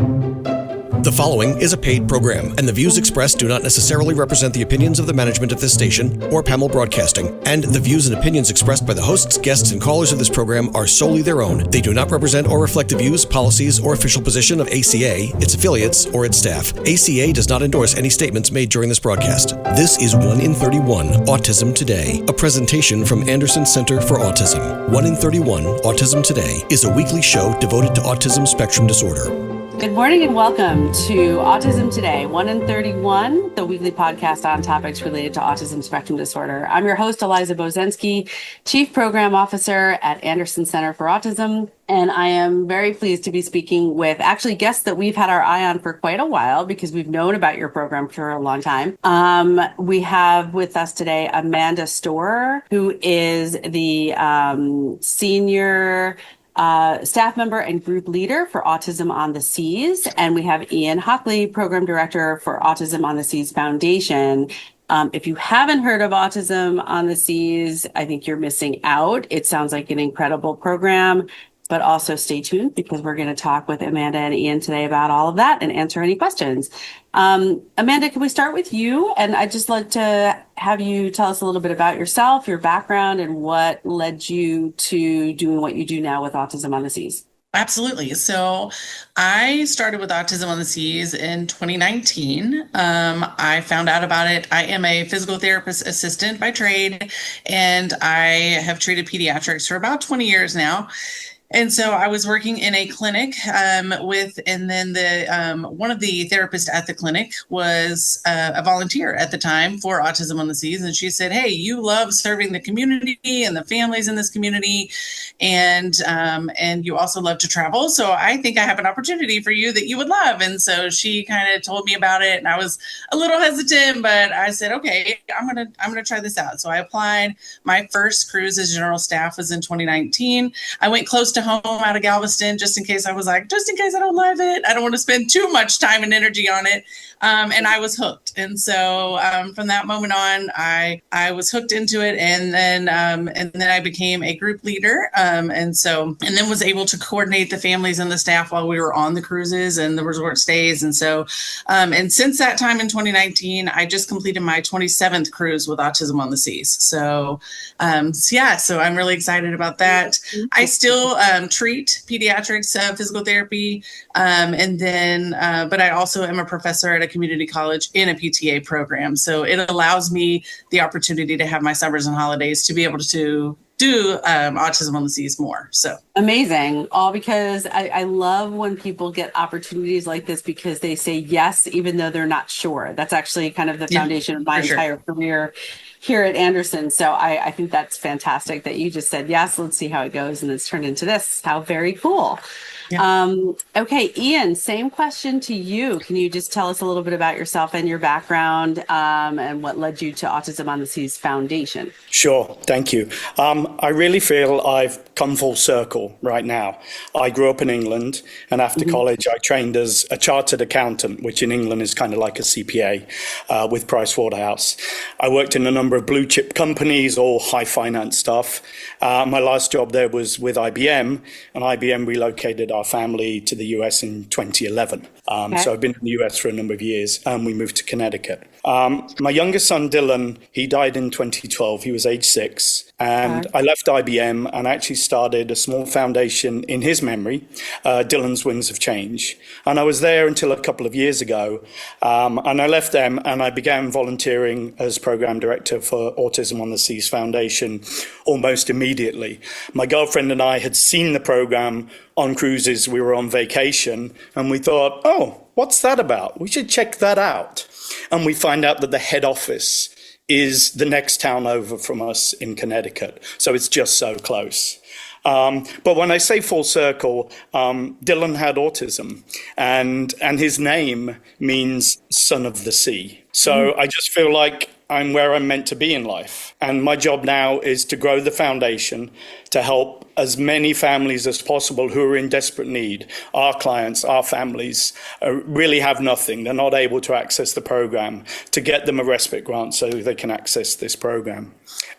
The following is a paid program, and the views expressed do not necessarily represent the opinions of the management of this station or Pamel Broadcasting. And the views and opinions expressed by the hosts, guests, and callers of this program are solely their own. They do not represent or reflect the views, policies, or official position of ACA, its affiliates, or its staff. ACA does not endorse any statements made during this broadcast. This is 1 in 31 Autism Today, a presentation from Anderson Center for Autism. 1 in 31 Autism Today is a weekly show devoted to autism spectrum disorder. Good morning and welcome to Autism Today, 1 in 31, the weekly podcast on topics related to autism spectrum disorder. I'm your host, Eliza Bozensky, Chief Program Officer at Anderson Center for Autism, and I am very pleased to be speaking with actually guests that we've had our eye on for quite a while because we've known about your program for a long time. We have with us today Amanda Storer, who is the senior staff member and group leader for Autism on the Seas. And we have Ian Hockley, program director for Autism on the Seas Foundation. If you haven't heard of Autism on the Seas, I think you're missing out. It sounds like an incredible program, but also stay tuned because we're going to talk with Amanda and Ian today about all of that and answer any questions. Amanda, can we start with you? And I'd just like to have you tell us a little bit about yourself, your background, and what led you to doing what you do now with Autism on the Seas. Absolutely. So I started with Autism on the Seas in 2019. I found out about it. I am a physical therapist assistant by trade, and I have treated pediatrics for about 20 years now. And so I was working in a clinic and then one of the therapists at the clinic was a volunteer at the time for Autism on the Seas. And she said, "Hey, you love serving the community and the families in this community. And you also love to travel. So I think I have an opportunity for you that you would love." And so she kind of told me about it, and I was a little hesitant, but I said, "Okay, I'm going to try this out." So I applied. My first cruise as general staff was in 2019. I went close to home out of Galveston just in case I don't love it. I don't want to spend too much time and energy on it. And I was hooked. And so from that moment on, I was hooked into it. And then I became a group leader. And then was able to coordinate the families and the staff while we were on the cruises and the resort stays. And so, and since that time in 2019, I just completed my 27th cruise with Autism on the Seas. So, so I'm really excited about that. I still treat pediatrics physical therapy. But I also am a professor at a community college in a PTA program. So it allows me the opportunity to have my summers and holidays to be able to do Autism on the Seas more. So amazing. All because I love when people get opportunities like this because they say yes, even though they're not sure. That's actually kind of the foundation of my entire career here at Anderson. So I think that's fantastic that you just said, yes, let's see how it goes. And it's turned into this. How very cool. Yeah. Okay, Ian, same question to you. Can you just tell us a little bit about yourself and your background and what led you to Autism on the Seas Foundation? Sure, thank you. I really feel I've come full circle right now. I grew up in England, and after college, I trained as a chartered accountant, which in England is kind of like a CPA with Pricewaterhouse. I worked in a number of blue chip companies, all high finance stuff. My last job there was with IBM, and IBM relocated our family to the US in 2011. So I've been in the US for a number of years, and we moved to Connecticut. My youngest son, Dylan, he died in 2012. He was age 6. And I left IBM and actually started a small foundation in his memory, Dylan's Wings of Change. And I was there until a couple of years ago. And I left them and I began volunteering as program director for Autism on the Seas Foundation almost immediately. My girlfriend and I had seen the program on cruises. We were on vacation and we thought, oh, what's that about? We should check that out. And we find out that the head office is the next town over from us in Connecticut. So it's just so close. But when I say full circle, Dylan had autism and his name means son of the sea. So I just feel like I'm where I'm meant to be in life. And my job now is to grow the foundation to help as many families as possible who are in desperate need. Our clients, our families really have nothing. They're not able to access the program, to get them a respite grant so they can access this program.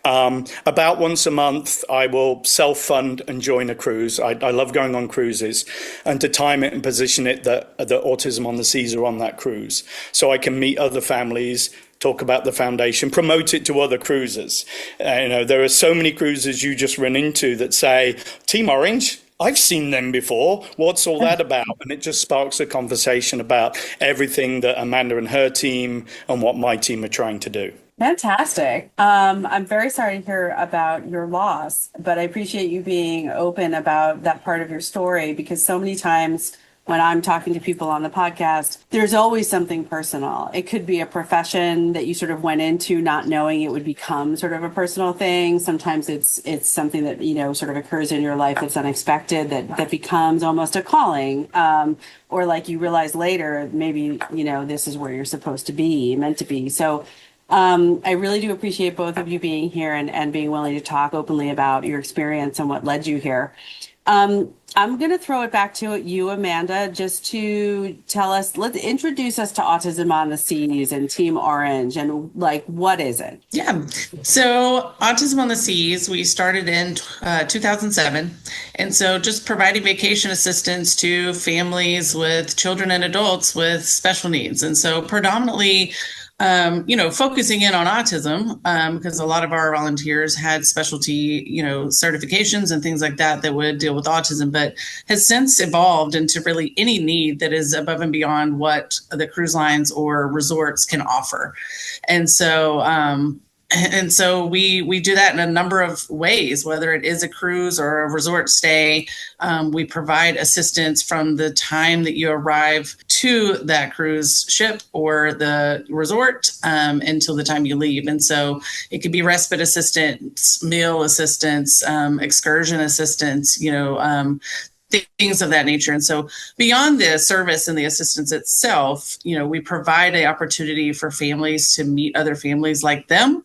About once a month, I will self-fund and join a cruise. I love going on cruises, and to time it and position it that Autism on the Seas are on that cruise, so I can meet other families, talk about the foundation, promote it to other cruisers. There are so many cruisers you just run into that say, Team Orange, I've seen them before. What's all that about? And it just sparks a conversation about everything that Amanda and her team and what my team are trying to do. Fantastic. I'm very sorry to hear about your loss, but I appreciate you being open about that part of your story, because so many times when I'm talking to people on the podcast, there's always something personal. It could be a profession that you sort of went into not knowing it would become sort of a personal thing. Sometimes it's something that, sort of occurs in your life that's unexpected, that becomes almost a calling. Or like you realize later, maybe, this is where you're supposed to be, meant to be. So I really do appreciate both of you being here and being willing to talk openly about your experience and what led you here. I'm going to throw it back to you, Amanda, just to tell us, let's introduce us to Autism on the Seas and Team Orange, and what is it? Yeah. So Autism on the Seas, we started in 2007. And so just providing vacation assistance to families with children and adults with special needs. And so predominantly, focusing in on autism, because a lot of our volunteers had specialty, certifications and things like that would deal with autism, but has since evolved into really any need that is above and beyond what the cruise lines or resorts can offer. And so we do that in a number of ways, whether it is a cruise or a resort stay. We provide assistance from the time that you arrive to that cruise ship or the resort until the time you leave. And so it could be respite assistance, meal assistance, excursion assistance, things of that nature. And so beyond the service and the assistance itself, we provide an opportunity for families to meet other families like them.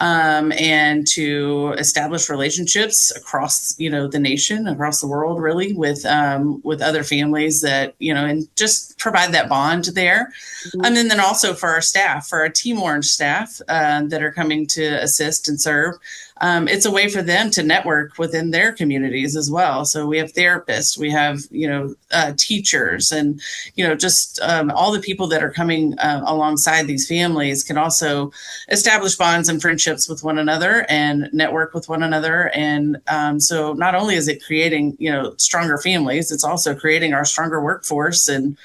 And to establish relationships across, the nation, across the world, really, with other families that, and just provide that bond there. Mm-hmm. And then also for our staff, for our Team Orange staff that are coming to assist and serve. It's a way for them to network within their communities as well. So we have therapists, we have, teachers, and, just all the people that are coming alongside these families can also establish bonds and friendships with one another and network with one another. And so not only is it creating, stronger families, it's also creating our stronger workforce and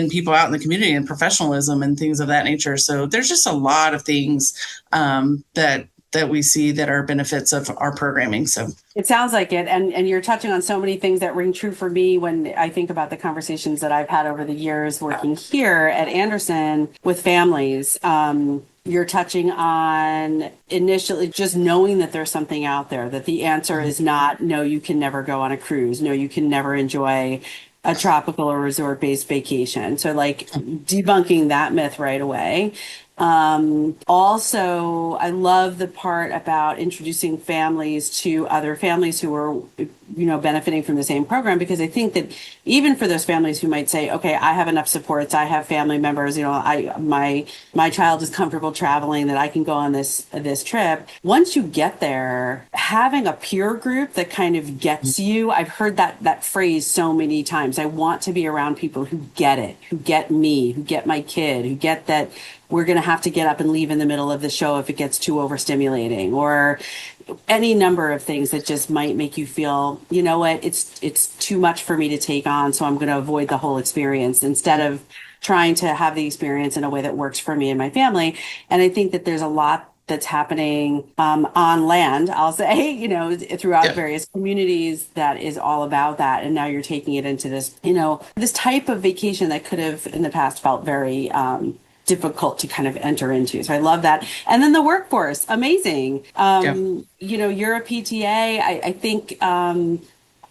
people out in the community and professionalism and things of that nature. So there's just a lot of things that we see that are benefits of our programming. So it sounds like it. And you're touching on so many things that ring true for me when I think about the conversations that I've had over the years working here at Anderson with families. You're touching on initially just knowing that there's something out there, that the answer is not, no, you can never go on a cruise. No, you can never enjoy a tropical or resort-based vacation. So debunking that myth right away. Also, I love the part about introducing families to other families who are, benefiting from the same program, because I think that even for those families who might say, okay, I have enough supports, I have family members, my child is comfortable traveling, that I can go on this trip. Once you get there, having a peer group that kind of gets you, I've heard that phrase so many times. I want to be around people who get it, who get me, who get my kid, who get that we're going to have to get up and leave in the middle of the show if it gets too overstimulating, or any number of things that just might make you feel, you know what, it's too much for me to take on, so I'm going to avoid the whole experience instead of trying to have the experience in a way that works for me and my family. And I think that there's a lot that's happening on land, I'll say, throughout various communities that is all about that. And now you're taking it into this, this type of vacation that could have in the past felt very difficult to kind of enter into. So I love that. And then the workforce, amazing. You're a PTA. I think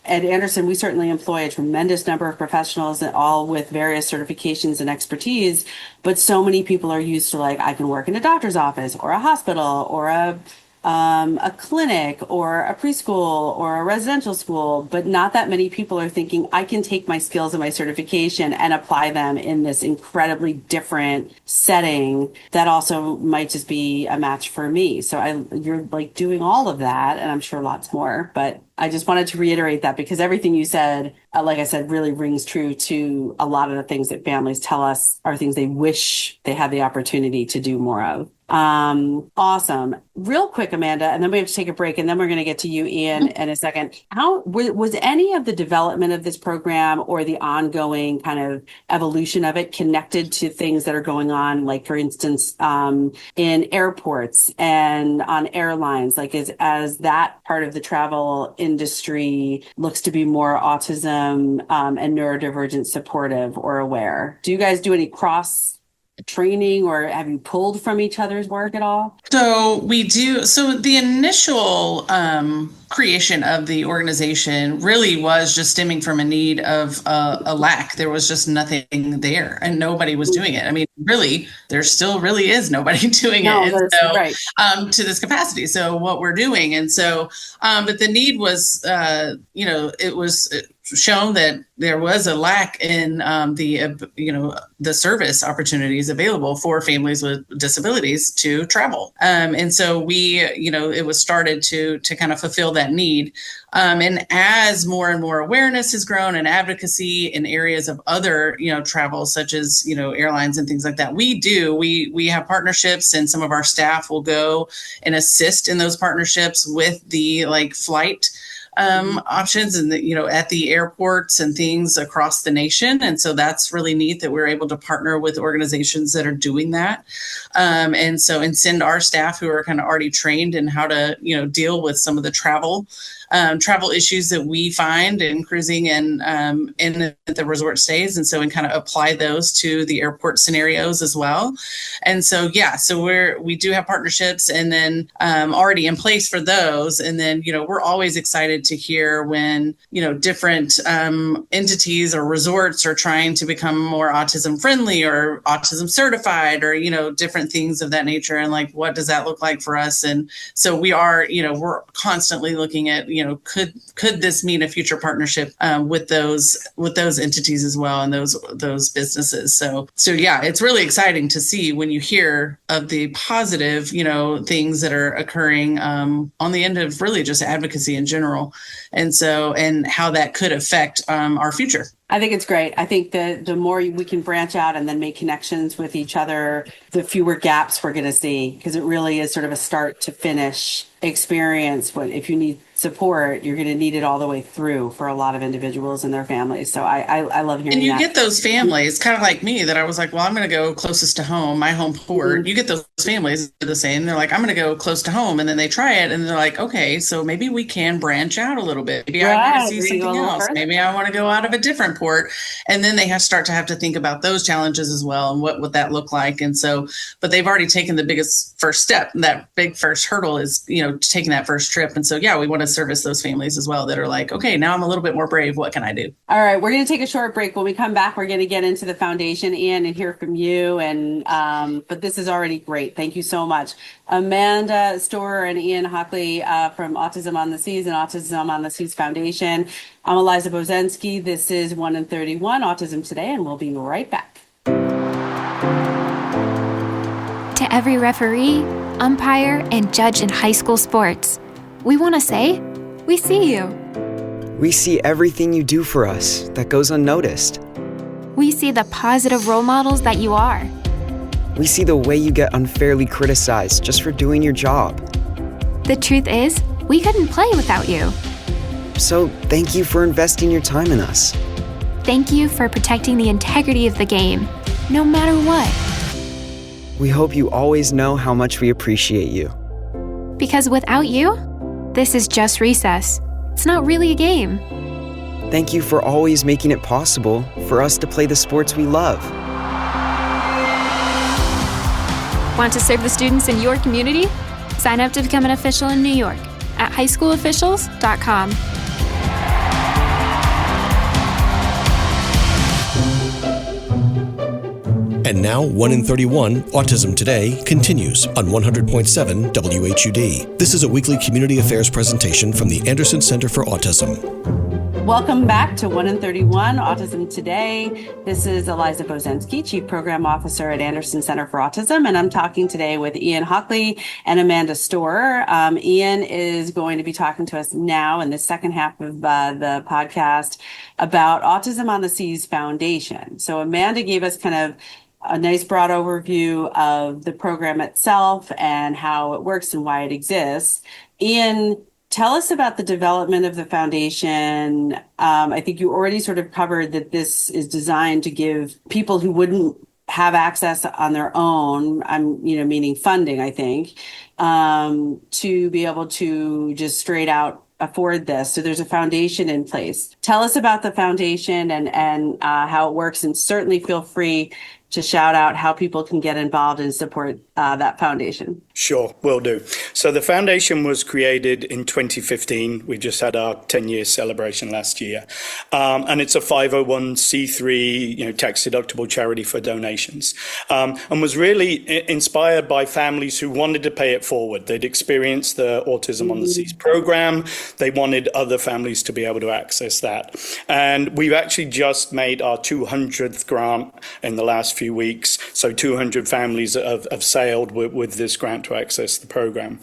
at Anderson, we certainly employ a tremendous number of professionals, all with various certifications and expertise. But so many people are used to, like, I can work in a doctor's office or a hospital or a clinic or a preschool or a residential school, but not that many people are thinking I can take my skills and my certification and apply them in this incredibly different setting that also might just be a match for me. So you're like doing all of that, and I'm sure lots more, but I just wanted to reiterate that because everything you said, like I said, really rings true to a lot of the things that families tell us are things they wish they had the opportunity to do more of. Awesome. Real quick, Amanda, and then we have to take a break, and then we're going to get to you, Ian, in a second. How was any of the development of this program or the ongoing kind of evolution of it connected to things that are going on, like, for instance, in airports and on airlines, like as that part of the travel industry looks to be more autism and neurodivergent supportive or aware? Do you guys do any cross training, or have you pulled from each other's work at all? So we do. So the initial creation of the organization really was just stemming from a need of a lack. There was just nothing there, and nobody was doing it. I mean, really, there still really is nobody doing it. And so, right. To this capacity. So what we're doing, and so, but the need was, it was shown that there was a lack in the service opportunities available for families with disabilities to travel. And so it was started to kind of fulfill that need. And as more and more awareness has grown and advocacy in areas of other, travel, such as, airlines and things like that, we have partnerships, and some of our staff will go and assist in those partnerships with the flight options and at the airports and things across the nation. And so that's really neat that we're able to partner with organizations that are doing that. And send our staff who are kind of already trained in how to, deal with some of the travel issues that we find in cruising and in the resort stays. And kind of apply those to the airport scenarios as well. And so we do have partnerships and then already in place for those. And then, we're always excited to hear when, different entities or resorts are trying to become more autism friendly or autism certified or, different things of that nature. And what does that look like for us? And so we are, we're constantly looking at, could this mean a future partnership with those entities as well and those businesses? So it's really exciting to see when you hear of the positive, things that are occurring on the end of really just advocacy in general, and how that could affect our future. I think it's great. I think that the more we can branch out and then make connections with each other, the fewer gaps we're going to see, because it really is sort of a start to finish experience. But if you need support, you're going to need it all the way through for a lot of individuals and their families. So I love hearing that. And you get those families, kind of like me, that I was like, well, I'm going to go closest to home, my home port. Mm-hmm. You get those families the same. They're like, I'm going to go close to home. And then they try it and they're like, okay, so maybe we can branch out a little bit. Maybe I want to see something else. Maybe I want to go out of a different port. And then they have to think about those challenges as well and what would that look like. And so, but they've already taken the biggest first step. And that big first hurdle is, taking that first trip. And so, we want to service those families as well that are like, okay, now I'm a little bit more brave. What can I do? All right. We're going to take a short break. When we come back, we're going to get into the foundation, Ian, and hear from you. And, but this is already great. Thank you so much. Amanda Storer and Ian Hockley from Autism on the Seas and Autism on the Seas Foundation. I'm Eliza Bozensky. This is 1 in 31 Autism Today, and we'll be right back. To every referee, umpire, and judge in high school sports, we want to say, we see you. We see everything you do for us that goes unnoticed. We see the positive role models that you are. We see the way you get unfairly criticized just for doing your job. The truth is, we couldn't play without you. So thank you for investing your time in us. Thank you for protecting the integrity of the game, no matter what. We hope you always know how much we appreciate you. Because without you, this is just recess. It's not really a game. Thank you for always making it possible for us to play the sports we love. Want to serve the students in your community? Sign up to become an official in New York at highschoolofficials.com. And now, 1 in 31, Autism Today, continues on 100.7 WHUD. This is a weekly community affairs presentation from the Anderson Center for Autism. Welcome back to 1 in 31, Autism Today. This is Eliza Bozensky, Chief Program Officer at Anderson Center for Autism, and I'm talking today with Ian Hockley and Amanda Storer. Ian is going to be talking to us now in the second half of the podcast about Autism on the Seas Foundation. So Amanda gave us kind of a nice broad overview of the program itself and how it works and why it exists. Ian, tell us about the development of the foundation. I think you already sort of covered that this is designed to give people who wouldn't have access on their own, meaning funding, I think, to be able to just straight out afford this. So there's a foundation in place. Tell us about the foundation and how it works, and certainly feel free to shout out how people can get involved and support that foundation. Sure, will do. So the foundation was created in 2015. We just had our 10-year celebration last year. And it's a 501c3, tax-deductible charity for donations. And was really inspired by families who wanted to pay it forward. They'd experienced the Autism on the Seas program. They wanted other families to be able to access that. And we've actually just made our 200th grant in the last few weeks. So 200 families have sailed with this grant to access the program.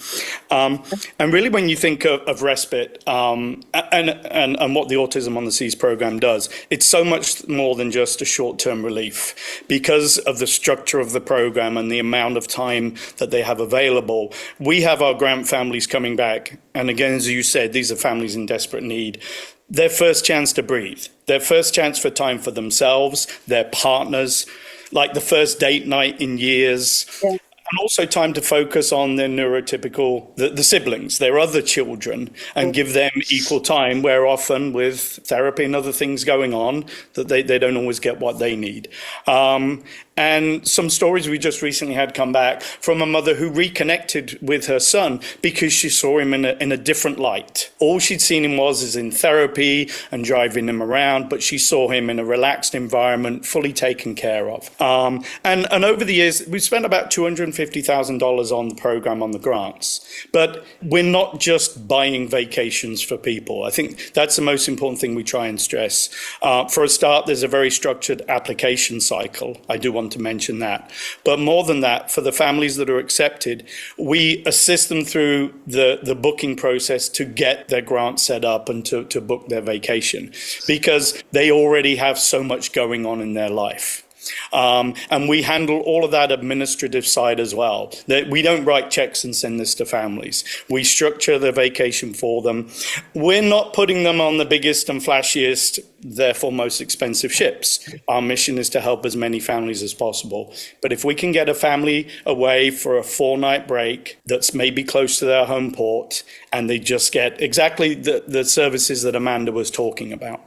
And really, when you think of Respite and what the Autism on the Seas program does, it's so much more than just a short-term relief. Because of the structure of the program and the amount of time that they have available, we have our grant families coming back. And again, as you said, these are families in desperate need. Their first chance to breathe, their first chance for time for themselves, their partners, like the first date night in years. Yeah. And also time to focus on their neurotypical, the siblings, their other children, and give them equal time, where often with therapy and other things going on, that they don't always get what they need. And some stories we just recently had come back from a mother who reconnected with her son because she saw him in a different light. All she'd seen him was in therapy and driving him around, but she saw him in a relaxed environment, fully taken care of. And over the years, we've spent about $250,000 on the program, on the grants. But we're not just buying vacations for people. I think that's the most important thing we try and stress. For a start, there's a very structured application cycle. I do want to mention that. But more than that, for the families that are accepted, we assist them through the booking process to get their grant set up and to book their vacation, because they already have so much going on in their life. And we handle all of that administrative side as well. That we don't write checks and send this to families. We structure the vacation for them. We're not putting them on the biggest and flashiest, therefore most expensive ships. Our mission is to help as many families as possible. But if we can get a family away for a 4-night break that's maybe close to their home port, and they just get exactly the services that Amanda was talking about.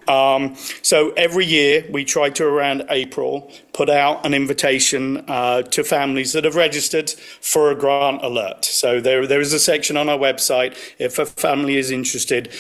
So every year we try to, around April, put out an invitation to families that have registered for a grant alert. So there is a section on our website. If a family is interested,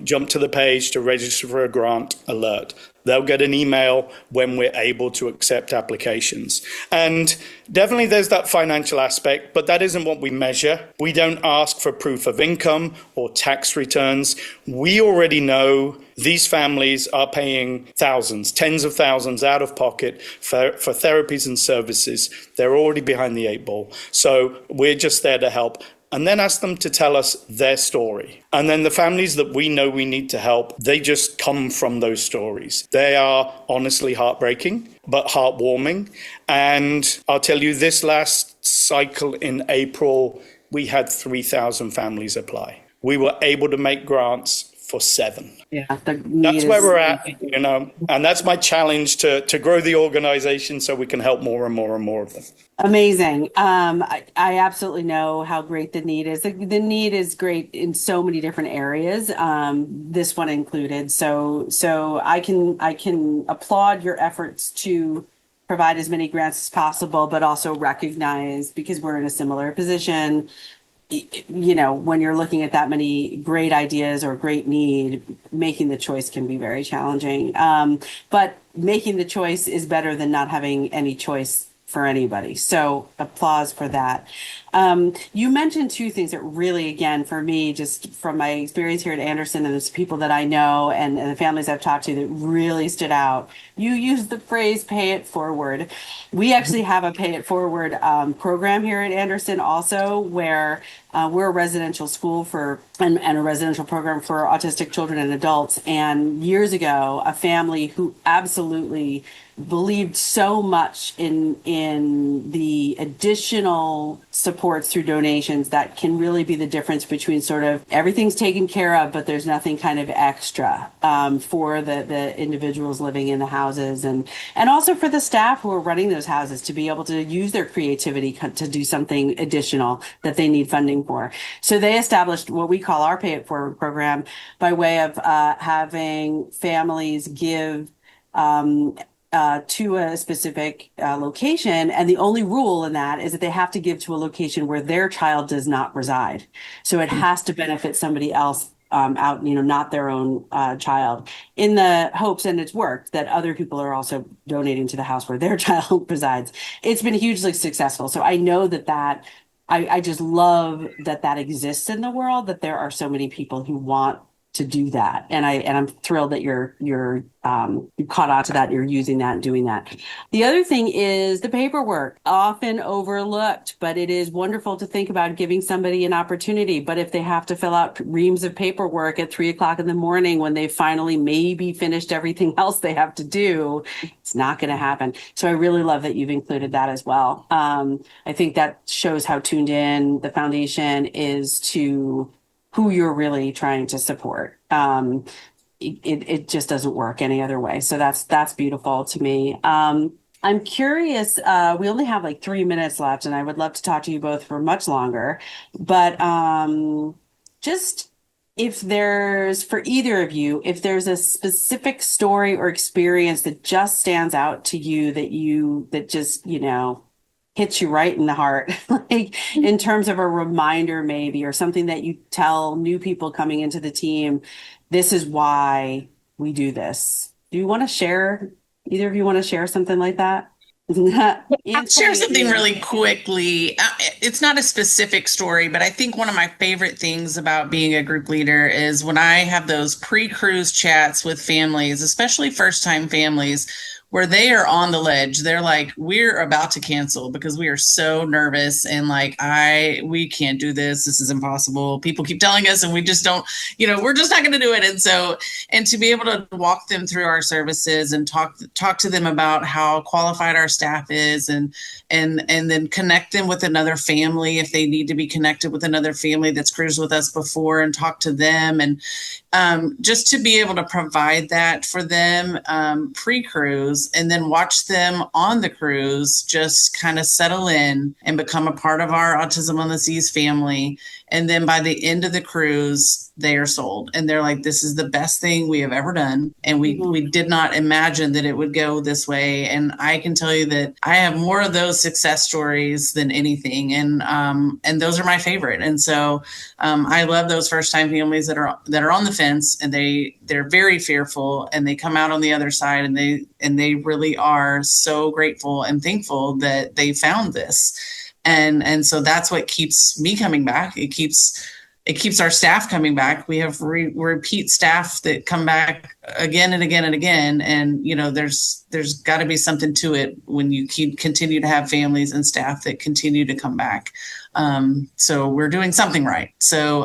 jump to the page to register for a grant alert. They'll get an email when we're able to accept applications. And definitely there's that financial aspect, but that isn't what we measure. We don't ask for proof of income or tax returns. We already know these families are paying thousands, tens of thousands out of pocket for therapies and services. They're already behind the 8 ball. So we're just there to help. And then ask them to tell us their story. And then the families that we know we need to help, they just come from those stories. They are honestly heartbreaking, but heartwarming. And I'll tell you, this last cycle in April, we had 3,000 families apply. We were able to make grants for 7. Yeah, that's where we're at, and that's my challenge to grow the organization so we can help more and more and more of them. Amazing. I absolutely know how great the need is. The need is great in so many different areas, this one included. So I can applaud your efforts to provide as many grants as possible, but also recognize, because we're in a similar position, when you're looking at that many great ideas or great need, making the choice can be very challenging. But making the choice is better than not having any choice for anybody. So applause for that. You mentioned two things that really, again, for me, just from my experience here at Anderson and the people that I know and the families I've talked to that really stood out. You used the phrase pay it forward. We actually have a pay it forward program here at Anderson also, where we're a residential school and a residential program for autistic children and adults. And years ago, a family who absolutely believed so much in the additional supports through donations that can really be the difference between sort of everything's taken care of, but there's nothing kind of extra for the individuals living in the houses and also for the staff who are running those houses to be able to use their creativity to do something additional that they need funding for. So they established what we call our Pay It Forward program by way of having families give to a specific location. And the only rule in that is that they have to give to a location where their child does not reside. So it has to benefit somebody else out, not their own child, in the hopes, and it's worked, that other people are also donating to the house where their child resides. It's been hugely successful. So I know that I just love that exists in the world, that there are so many people who want to do that. And I'm thrilled that you caught on to that, you're using that and doing that. The other thing is the paperwork, often overlooked, but it is wonderful to think about giving somebody an opportunity. But if they have to fill out reams of paperwork at 3:00 in the morning when they finally maybe finished everything else they have to do, it's not going to happen. So I really love that you've included that as well. I think that shows how tuned in the foundation is to who you're really trying to support. It just doesn't work any other way. So that's beautiful to me. I'm curious, we only have like 3 minutes left, and I would love to talk to you both for much longer, but just if there's, for either of you, if there's a specific story or experience that just stands out to you that just, hits you right in the heart, like in terms of a reminder maybe, or something that you tell new people coming into the team, this is why we do this. Do you want to share, either of you want to share something like that? I'll share something really quickly. It's not a specific story, but I think one of my favorite things about being a group leader is when I have those pre-cruise chats with families, especially first-time families, where they are on the ledge. They're like, we're about to cancel because we are so nervous and we can't do this. This is impossible. People keep telling us and we just don't, we're just not going to do it. And to be able to walk them through our services and talk to them about how qualified our staff is and then connect them with another family if they need to be connected with another family that's cruised with us before, and talk to them, and just to be able to provide that for them pre-cruise, and then watch them on the cruise just kind of settle in and become a part of our Autism on the Seas family. And then by the end of the cruise, they are sold. And they're like, this is the best thing we have ever done. And we did not imagine that it would go this way. And I can tell you that I have more of those success stories than anything. And those are my favorite. And so I love those first time families that are on the fence, and they're very fearful, and they come out on the other side, and they really are so grateful and thankful that they found this. And so that's what keeps me coming back. It keeps our staff coming back. We have repeat staff that come back again and again and again. And, there's got to be something to it when you continue to have families and staff that continue to come back. So we're doing something right. So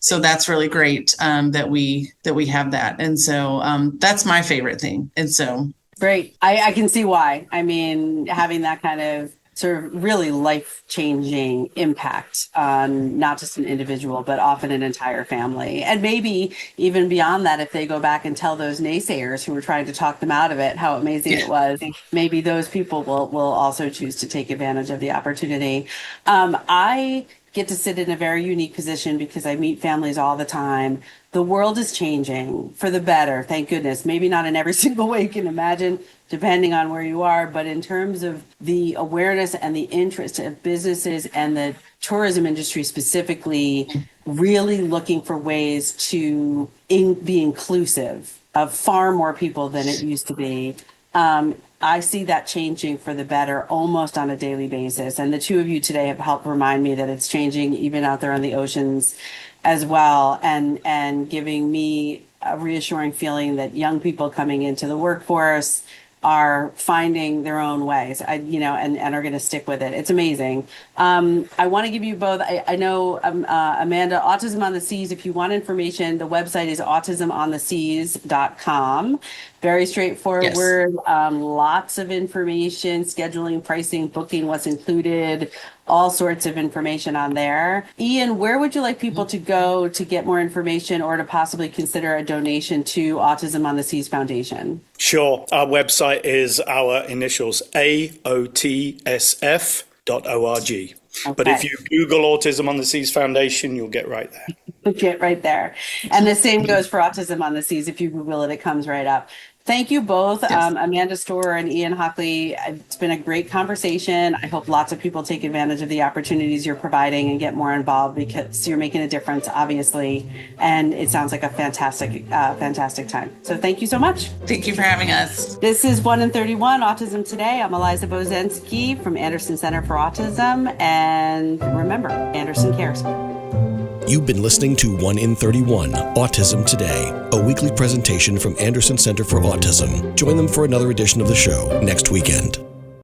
that's really great that we have that. And so that's my favorite thing. And so. Great. I can see why. I mean, having that kind of sort of really life-changing impact on not just an individual, but often an entire family. And maybe even beyond that, if they go back and tell those naysayers who were trying to talk them out of it, how amazing it was, maybe those people will also choose to take advantage of the opportunity. I get to sit in a very unique position because I meet families all the time. The world is changing for the better, thank goodness. Maybe not in every single way you can imagine, depending on where you are, but in terms of the awareness and the interest of businesses and the tourism industry specifically, really looking for ways to be inclusive of far more people than it used to be. I see that changing for the better almost on a daily basis. And the two of you today have helped remind me that it's changing even out there on the oceans as well, and giving me a reassuring feeling that young people coming into the workforce are finding their own ways, and are going to stick with it. It's amazing. I want to give you both, I know, Amanda, Autism on the Seas, if you want information, the website is autismontheseas.com. Very straightforward. Yes. Lots of information, scheduling, pricing, booking, what's included, all sorts of information on there. Ian, where would you like people to go to get more information or to possibly consider a donation to Autism on the Seas Foundation? Sure. Our website is our initials, AotSF.org. But if you Google Autism on the Seas Foundation, you'll get right there. Get right there. And the same goes for Autism on the Seas. If you Google it, it comes right up. Thank you both, Yes. Amanda Storer and Ian Hockley. It's been a great conversation. I hope lots of people take advantage of the opportunities you're providing and get more involved, because you're making a difference, obviously. And it sounds like a fantastic time. So thank you so much. Thank you for having us. This is 1 in 31 Autism Today. I'm Eliza Bozensky from Anderson Center for Autism. And remember, Anderson cares. You've been listening to 1 in 31, Autism Today, a weekly presentation from Anderson Center for Autism. Join them for another edition of the show next weekend.